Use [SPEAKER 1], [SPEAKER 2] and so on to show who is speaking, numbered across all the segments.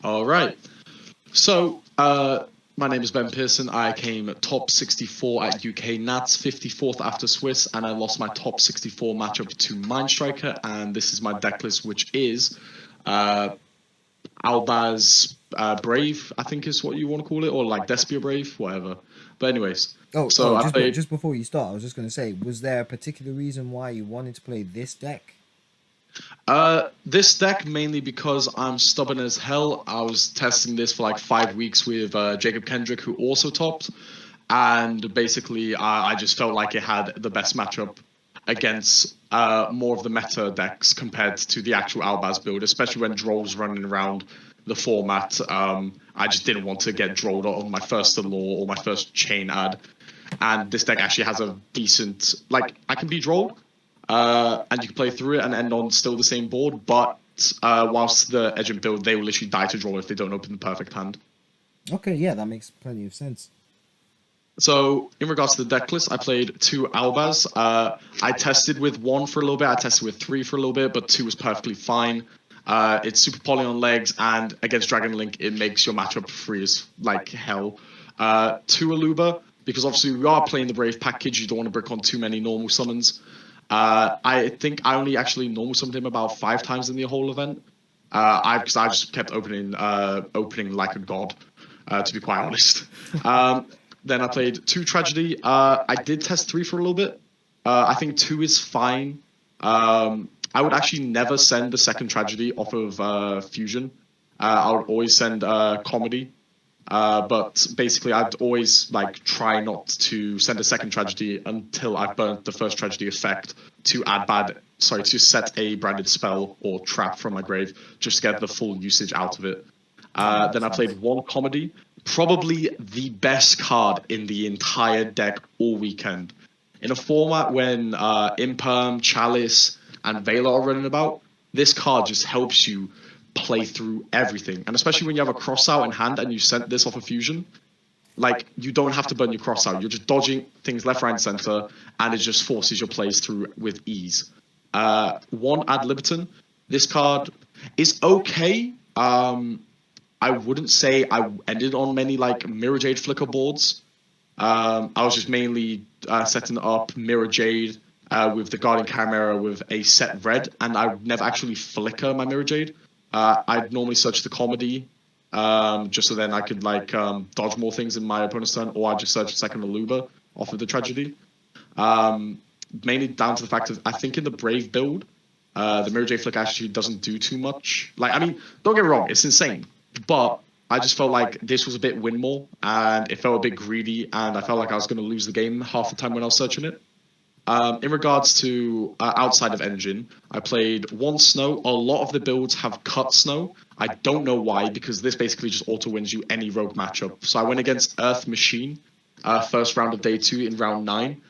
[SPEAKER 1] All right. So, my name is Ben Pearson. I came top 64 at UK Nats, 54th after Swiss, and I lost my top 64 matchup to Mind Striker. And this is my deck list, which is uh, Albaz Brave, I think is what you want to call it, or like Despia Brave, whatever. But anyways, so I played.
[SPEAKER 2] Just before you start, I was just going to say, was there a particular reason why you wanted to play this deck?
[SPEAKER 1] This deck mainly because I'm stubborn as hell. I was testing this for like 5 weeks with Jacob Kendrick, who also topped, and basically I just felt like it had the best matchup against more of the meta decks compared to the actual Albaz build, especially when Droll's running around the format. I just didn't want to get Drolled on my first law or my first chain ad, and this deck actually has a decent like I can be Drolled and you can play through it and end on still the same board. But whilst the Edgent build, they will literally die to draw if they don't open the perfect hand.
[SPEAKER 2] Okay, yeah, that makes plenty of sense.
[SPEAKER 1] So in regards to the deck list, I played two Albaz. I tested with one for a little bit. I tested with three for a little bit, but two was perfectly fine. It's super poly on legs, and against Dragon Link, it makes your matchup free as like hell. Two Aluba, because obviously we are playing the Brave package. You don't want to brick on too many normal summons. I think I only actually normal summoned him about 5 times in the whole event. Because I just kept opening like a god, to be quite honest. Then I played two Tragedy. I did test three for a little bit. I think two is fine. I would actually never send the second Tragedy off of Fusion. I would always send Comedy. But basically, I'd always like try not to send a second Tragedy until I've burnt the first Tragedy effect to to set a branded spell or trap from my grave, just to get the full usage out of it. Then I played one Comedy, probably the best card in the entire deck all weekend. In a format when Imperm, Chalice, and Vela are running about, this card just helps you play through everything. And especially when you have a cross out in hand and you sent this off a fusion, like you don't have to burn your cross out. You're just dodging things left, right, and center, and it just forces your plays through with ease. One Ad Libitum. This card is okay. I wouldn't say I ended on many like Mirror Jade Flicker boards. I was just mainly setting up Mirror Jade with the Guardian Chimera with a set red, and I would never actually flicker my Mirror Jade. I'd normally search the Comedy, just so then I could like dodge more things in my opponent's turn, or I'd just search second Aluba off of the Tragedy. Mainly down to the fact that I think in the Brave build, the Mirror Jade Flick actually doesn't do too much. Like, I mean, don't get me wrong, it's insane, but I just felt like this was a bit windmill, and it felt a bit greedy, and I felt like I was going to lose the game half the time when I was searching it. In regards to outside of engine, I played one snow. A lot of the builds have cut snow. I don't know why, because this basically just auto wins you any rogue matchup. So I went against Earth Machine, first round of day 2 in round 9.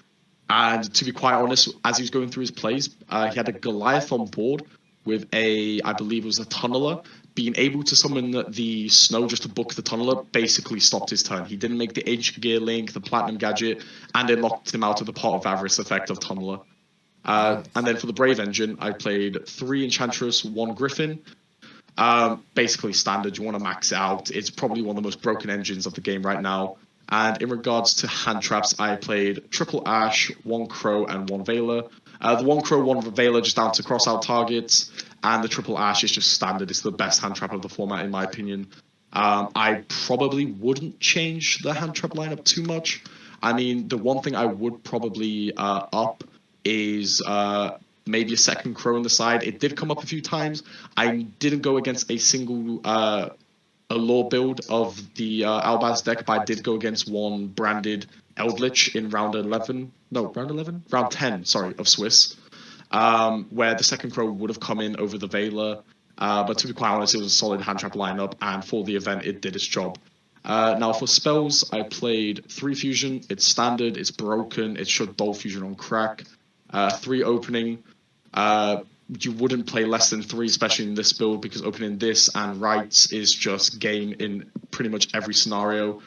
[SPEAKER 1] And to be quite honest, as he was going through his plays, he had a Goliath on board with I believe it was a Tunneler. Being able to summon the snow just to book the Tunneler basically stopped his turn. He didn't make the Ancient Gear Link, the Platinum Gadget, and it locked him out of the Pot of Avarice effect of Tunneler. And then for the Brave engine, I played 3 Enchantress, 1 Griffin. Basically standard, you want to max it out. It's probably one of the most broken engines of the game right now. And in regards to hand traps, I played triple Ash, 1 Crow, and 1 Veiler. The 1 Crow, 1 Veiler just down to cross out targets, and the triple Ash is just standard. It's the best hand trap of the format, in my opinion. I probably wouldn't change the hand trap lineup too much. I mean, the one thing I would probably up is maybe a second Crow on the side. It did come up a few times. I didn't go against a single a law build of the Albaz deck, but I did go against one branded Eldritch in round 11. No, round 11? Round 10, sorry, of Swiss, where the second Crow would have come in over the Veiler. But to be quite honest, it was a solid hand trap lineup, and for the event, it did its job. Now, for spells, I played 3 Fusion. It's standard, it's broken, it should Dull Fusion on crack. 3 Opening. You wouldn't play less than 3, especially in this build, because opening this and Rights is just game in pretty much every scenario.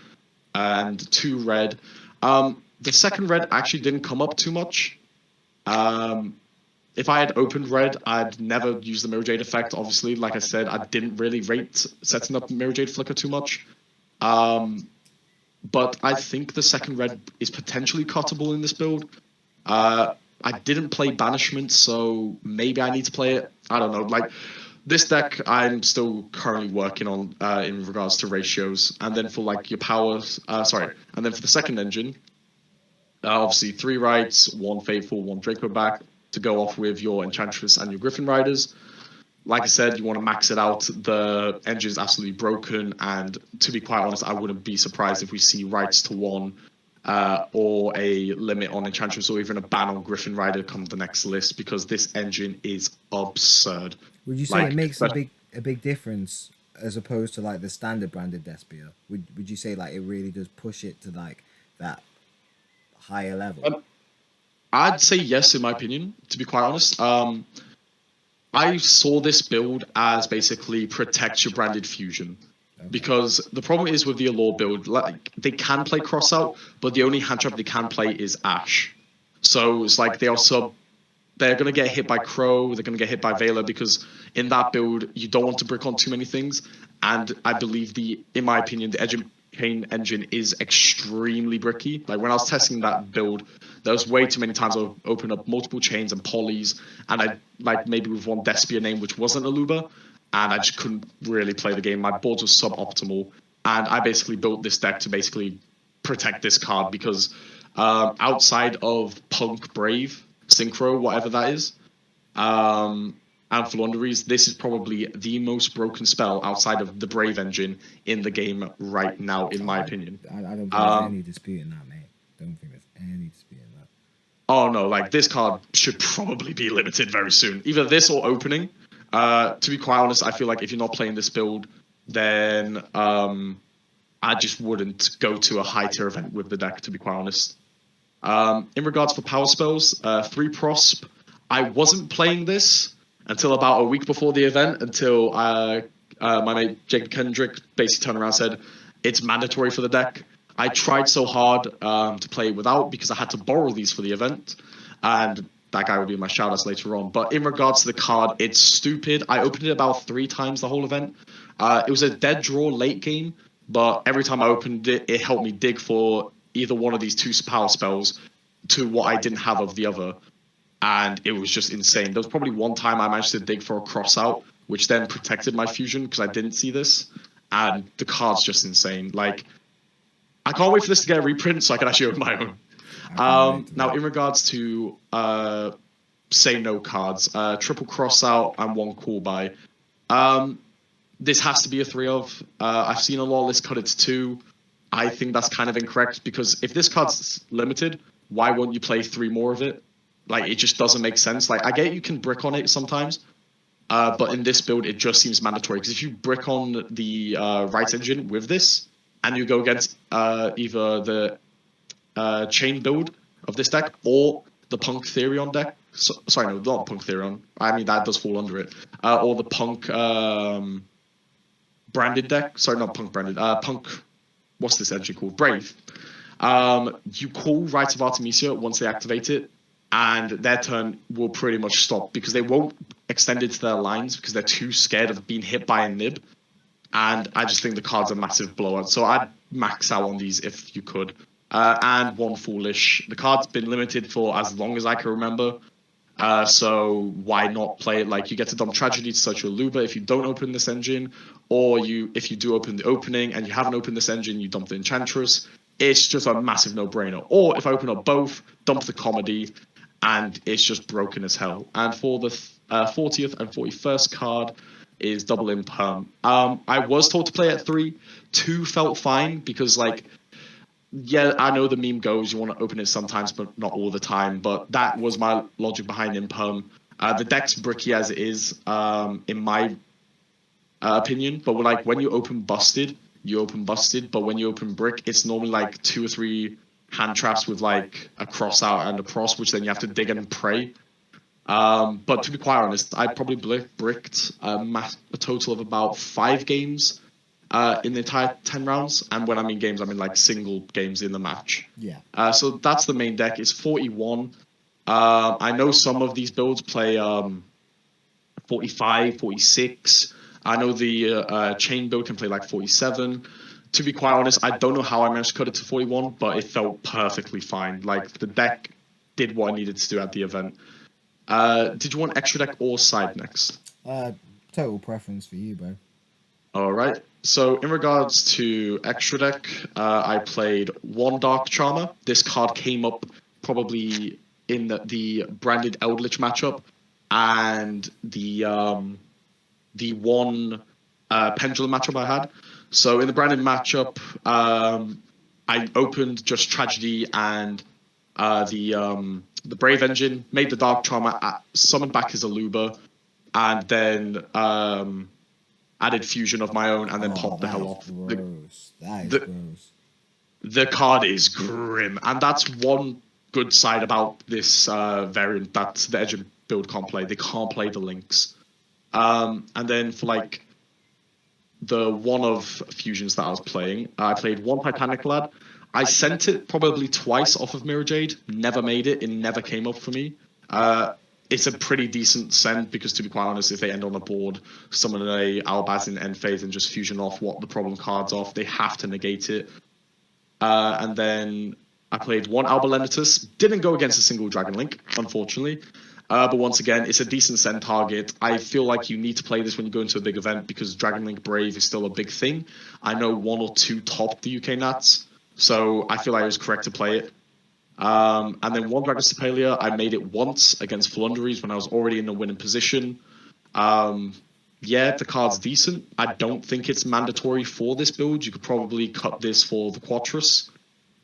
[SPEAKER 1] And 2 red. The second red actually didn't come up too much. if I had opened red, I'd never use the Mirror Jade effect. Obviously, like I said, I didn't really rate setting up Mirror Jade Flicker too much. But I think the second red is potentially cuttable in this build. I didn't play Banishment, so maybe I need to play it. I don't know. Like, this deck, I'm still currently working on in regards to ratios. And then for like your powers, and then for the second engine, obviously 3 Rights, 1 Faithful, 1 Draco back to go off with your Enchantress and your Griffin Riders. Like I said, you want to max it out. The engine is absolutely broken, and to be quite honest, I wouldn't be surprised if we see Rights to 1 or a limit on Enchantress or even a ban on Griffin Rider come the next list, because this engine is absurd.
[SPEAKER 2] Would you say it makes a big difference as opposed to like the standard branded Despia? Would you say like it really does push it to like that higher level?
[SPEAKER 1] I'd say yes, in my opinion, to be quite honest. I saw this build as basically protect your branded fusion. Okay. Because the problem is with the Allure build, like they can play cross out, but the only hand trap they can play is Ash. So it's like they're going to get hit by Crow, they're going to get hit by Veiler, because in that build, you don't want to brick on too many things. And I believe in my opinion, the Educane engine is extremely bricky. Like when I was testing that build, there was way too many times I would open up multiple chains and polys, and I like maybe with one Despia name, which wasn't a Luba, and I just couldn't really play the game. My board was suboptimal, and I basically built this deck to basically protect this card, because outside of Punk Brave, Synchro, whatever that is, and Flunderies, this is probably the most broken spell outside of the Brave engine in the game right now, in my opinion.
[SPEAKER 2] I don't think there's any dispute in that, mate. Don't think there's any dispute in that.
[SPEAKER 1] Oh no, like this card should probably be limited very soon. Either this or opening. To be quite honest, I feel like if you're not playing this build, then I just wouldn't go to a high tier event with the deck, to be quite honest. In regards for power spells, 3 Prosp, I wasn't playing this until about a week before the event, until my mate Jacob Kendrick basically turned around and said, it's mandatory for the deck. I tried so hard to play without, because I had to borrow these for the event, and that guy will be in my shoutouts later on. But in regards to the card, it's stupid. I opened it about 3 times the whole event. It was a dead draw late game, but every time I opened it, it helped me dig for either one of these 2 power spells to what I didn't have of the other. And it was just insane. There was probably one time I managed to dig for a cross out, which then protected my fusion because I didn't see this. And the card's just insane. Like, I can't wait for this to get a reprint so I can actually open my own. Now, in regards to say no cards, triple cross out and 1 cool buy. This has to be a 3 of. I've seen a lot of lists cut it to 2. I think that's kind of incorrect, because if this card's limited, why won't you play 3 more of it? Like, it just doesn't make sense. Like, I get you can brick on it sometimes, but in this build, it just seems mandatory. Because if you brick on the right engine with this, and you go against either the chain build of this deck or the Punk Therion deck, sorry, no, not Punk Therion. I mean, that does fall under it. Or the Punk branded deck. Sorry, not Punk branded. Punk, what's this engine called? Brave. You call Rites of Artemisia once they activate it, and their turn will pretty much stop, because they won't extend it to their lines because they're too scared of being hit by a nib. And I just think the card's a massive blowout. So I'd max out on these if you could. And 1 Foolish. The card's been limited for as long as I can remember. So why not play it? Like, you get to dump Tragedy to search your Luba if you don't open this engine, or if you do open the opening and you haven't opened this engine, you dump the Enchantress. It's just a massive no-brainer. Or if I open up both, dump the Comedy, and it's just broken as hell. And for the 40th and 41st card is Double Imperm. I was told to play at 3. 2 felt fine, because, like, yeah, I know the meme goes, you want to open it sometimes, but not all the time. But that was my logic behind Imperm. The deck's bricky as it is, in my opinion. But like, when you open Busted, you open Busted. But when you open Brick, it's normally like 2 or 3 hand traps with like a cross out and a cross, which then you have to dig and pray. But to be quite honest, I probably bricked a total of about 5 games in the entire 10 rounds. And when I mean games, I mean like single games in the match.
[SPEAKER 2] Yeah.
[SPEAKER 1] So that's the main deck. It's 41. I know some of these builds play 45, 46. I know the chain build can play like 47. To be quite honest, I don't know how I managed to cut it to 41, but it felt perfectly fine. Like, the deck did what I needed to do at the event. Did you want extra deck or side next?
[SPEAKER 2] Total preference for you, bro.
[SPEAKER 1] All right. So in regards to extra deck, I played one Dark Charmer. This card came up probably in the branded Eldritch matchup, and the one Pendulum matchup I had. So in the branded matchup, I opened just Tragedy and the Brave Engine, made the Dark Charmer, summoned back his Aluba, and then added Fusion of my own, and then popped the hell off.
[SPEAKER 2] Gross. That is gross.
[SPEAKER 1] The card is grim, and that's one good side about this variant that the Edge build can't play. They can't play the links. And then for like the one of fusions that I was playing, I played one Titanic Lad. I sent it probably twice off of Mirror Jade, never made it. It never came up for me. It's a pretty decent send because, to be quite honest, if they end on a board, summon a Albaz in end phase and just fusion off what the problem card's off, they have to negate it. And then I played one Albalenitus. Didn't go against a single Dragon Link, unfortunately. But once again, it's a decent send target. I feel like you need to play this when you go into a big event because Dragon Link Brave is still a big thing. I know one or two topped the UK Nats, so I feel like it was correct to play it. And then one Dragon Stapelia, I made it once against Flunderies when I was already in a winning position. Yeah, the card's decent. I don't think it's mandatory for this build. You could probably cut this for the Quatrus.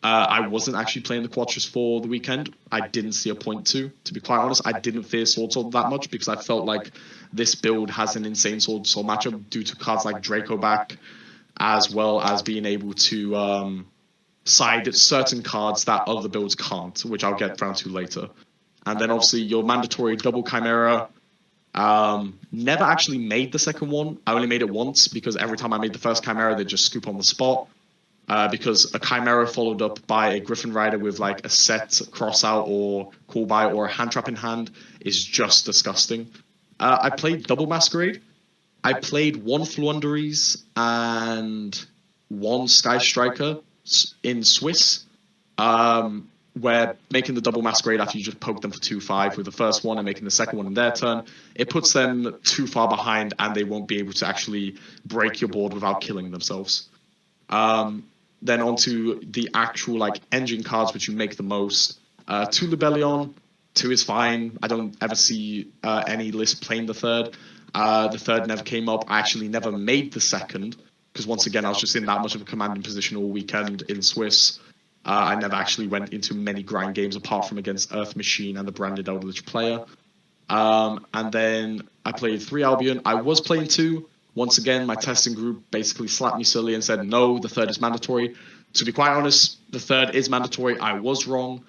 [SPEAKER 1] I wasn't actually playing the Quatrus for the weekend. I didn't see a point to be quite honest. I didn't fear Sword Soul that much because I felt like this build has an insane Sword Soul matchup due to cards like Draco back, as well as being able to side certain cards that other builds can't, which I'll get round to later. And then obviously your mandatory double Chimera. Never actually made the second one. I only made it once because every time I made the first Chimera, they just scoop on the spot. Because a Chimera followed up by a Griffin Rider with like a set cross out or call by or a hand trap in hand is just disgusting. I played double Masquerade. I played one Flunderies and one Sky Striker in Swiss. Where making the double Masquerade after you just poke them for 2-5 with the first one and making the second one in their turn, it puts them too far behind and they won't be able to actually break your board without killing themselves. Then onto the actual like engine cards which you make the most. 2 Libellion, 2 is fine. I don't ever see any list playing the third. The third never came up. I actually never made the second because once again I was just in that much of a commanding position all weekend in Swiss. I never actually went into many grind games apart from against Earth Machine and the branded Eldritch player. And then I played 3 Albion. I was playing 2. Once again, my testing group basically slapped me silly and said, no, the third is mandatory. To be quite honest, the third is mandatory. I was wrong.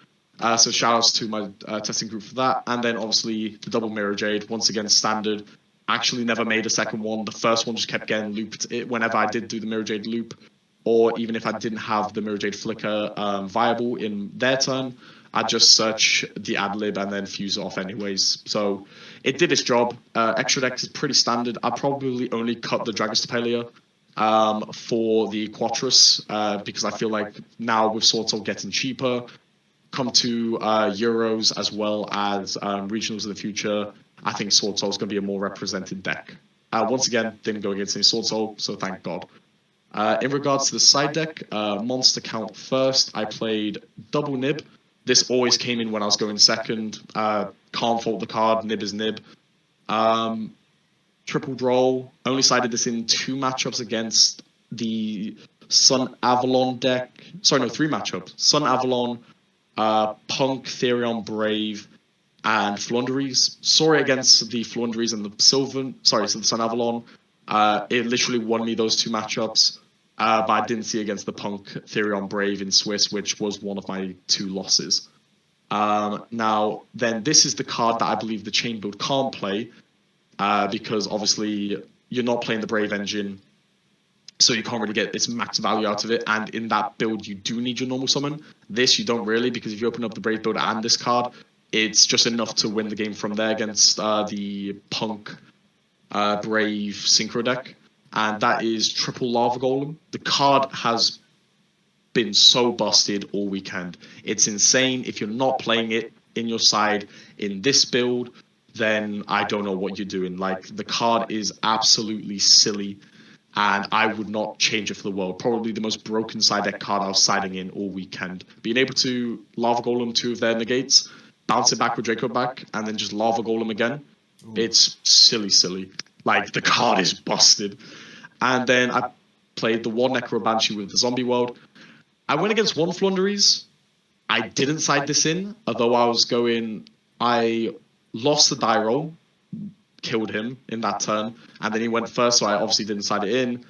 [SPEAKER 1] So shout outs to my testing group for that. And then obviously the double Mirror Jade, once again, standard. Actually never made a second one. The first one just kept getting looped whenever I did do the Mirror Jade loop. Or even if I didn't have the Mirror Jade Flicker viable in their turn, I'd just search the ad-lib and then fuse it off anyways. So it did its job. Extra deck is pretty standard. I probably only cut the Dragon Stapelia for the Quatrus because I feel like now with Sword Soul getting cheaper, come to Euros as well as Regionals in the future, I think Sword Soul is going to be a more represented deck. Once again, didn't go against any Sword Soul, so thank God. In regards to the side deck, monster count first, I played double Nib. This always came in when I was going second. Can't fault the card, Nib is Nib. Triple Droll, only sided this in 2 matchups against the Sun Avalon deck. Sorry, no, 3 matchups. Sun Avalon, Punk, Therion, Brave, and Flunderies. Saw it against the Flunderies and the the Sun Avalon. It literally won me those 2 matchups. But I didn't see against the Punk Therion Brave in Swiss, which was one of my 2 losses. Now, then this is the card that I believe the chain build can't play, because obviously you're not playing the Brave engine, so you can't really get its max value out of it. And in that build, you do need your normal summon. This you don't really, because if you open up the Brave build and this card, it's just enough to win the game from there against the Punk Brave Synchro deck. And that is triple Lava Golem. The card has been so busted all weekend. It's insane. If you're not playing it in your side in this build, then I don't know what you're doing. Like, the card is absolutely silly, and I would not change it for the world. Probably the most broken side deck card I was siding in all weekend. Being able to Lava Golem 2 of their negates, bounce it back with Draco back, and then just Lava Golem again. It's silly. Like, the card is busted. And then I played the one Necro Banshee with the Zombie World. I went against one Flunderies. I didn't side this in, although I lost the die roll, killed him in that turn, and then he went first, so I obviously didn't side it in,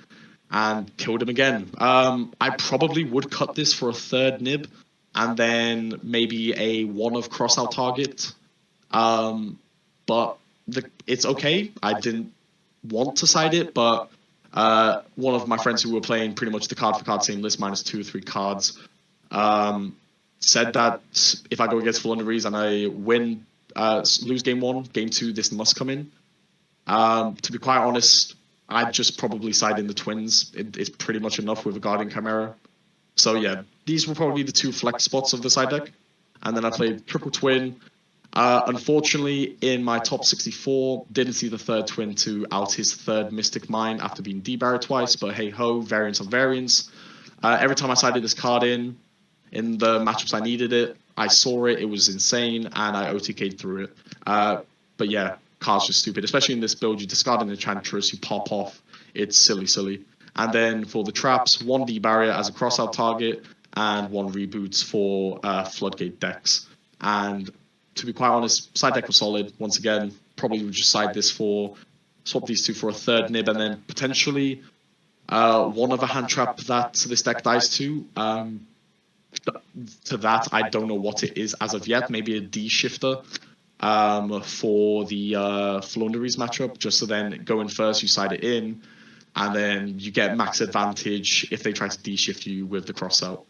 [SPEAKER 1] and killed him again. I probably would cut this for a third nib, and then maybe a one of cross-out target. But it's okay. I didn't want to side it, but one of my friends who were playing pretty much the card-for-card same list, minus 2 or 3 cards, said that if I go against Flunderies and I win, lose game 1, game 2, this must come in. To be quite honest, I'd just probably side in the Twins. It's pretty much enough with a Guardian Chimera. So yeah, these were probably the 2 flex spots of the side deck. And then I played Triple Twin. Unfortunately, in my top 64, didn't see the third twin to out his third Mystic Mine after being debarred twice, but hey ho, variance of variance. Every time I sided this card in the matchups I needed it, I saw it, it was insane, and I OTK'd through it. But yeah, card's just stupid, especially in this build. You discard an Enchantress, you pop off, it's silly. And then for the traps, 1 D-Barrier as a crossout target, and 1 reboots for Floodgate decks. And to be quite honest, side deck was solid. Once again, probably would just swap these 2 for a third nib, and then potentially one of a hand trap that this deck dies to. To that, I don't know what it is as of yet. Maybe a D shifter for the Flunderies matchup, just so then going first, you side it in, and then you get max advantage if they try to D shift you with the crossout.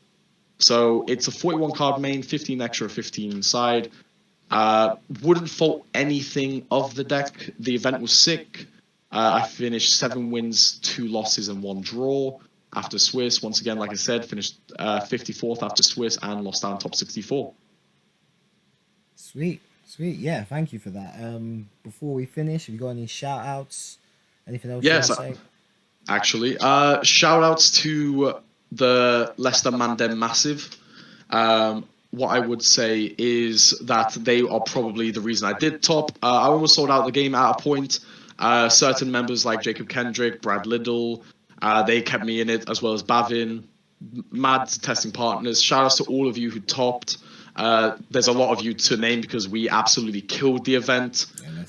[SPEAKER 1] So it's a 41 card main, 15 extra, 15 side. Wouldn't fault anything of the deck. The event was sick. I finished 7 wins, 2 losses, and 1 draw after Swiss. Once again, like I said, finished 54th after Swiss and lost down top 64.
[SPEAKER 2] Sweet. Yeah, thank you for that. Before we finish, have you got any shout outs? Anything else you want to say?
[SPEAKER 1] Actually, shout outs to the Leicester Mandem Massive. What I would say is that they are probably the reason I did top. I almost sold out the game at a point. Certain members like Jacob Kendrick, Brad Liddell, they kept me in it, as well as Bavin, mad testing partners. Shout outs to all of you who topped. There's a lot of you to name because we absolutely killed the event.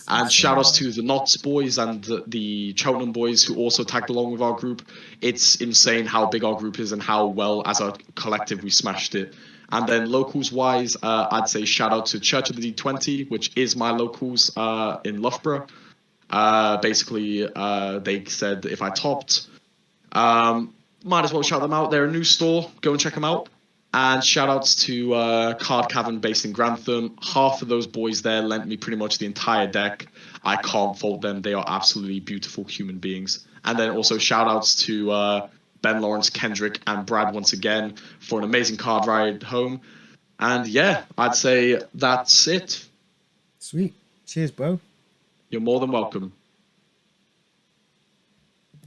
[SPEAKER 1] And shout outs to the Knots boys and the Cheltenham boys who also tagged along with our group. It's insane how big our group is and how well as a collective we smashed it. And then locals wise, I'd say shout out to Church of the D20, which is my locals in Loughborough. Basically, they said if I topped, might as well shout them out. They're a new store. Go and check them out. And shout outs to Card Cavern based in Grantham. Half of those boys there lent me pretty much the entire deck. I can't fault them. They are absolutely beautiful human beings. And then also shout outs to Ben Lawrence, Kendrick, and Brad once again for an amazing card ride home. And yeah, I'd say that's it.
[SPEAKER 2] Sweet. Cheers, bro.
[SPEAKER 1] You're more than welcome.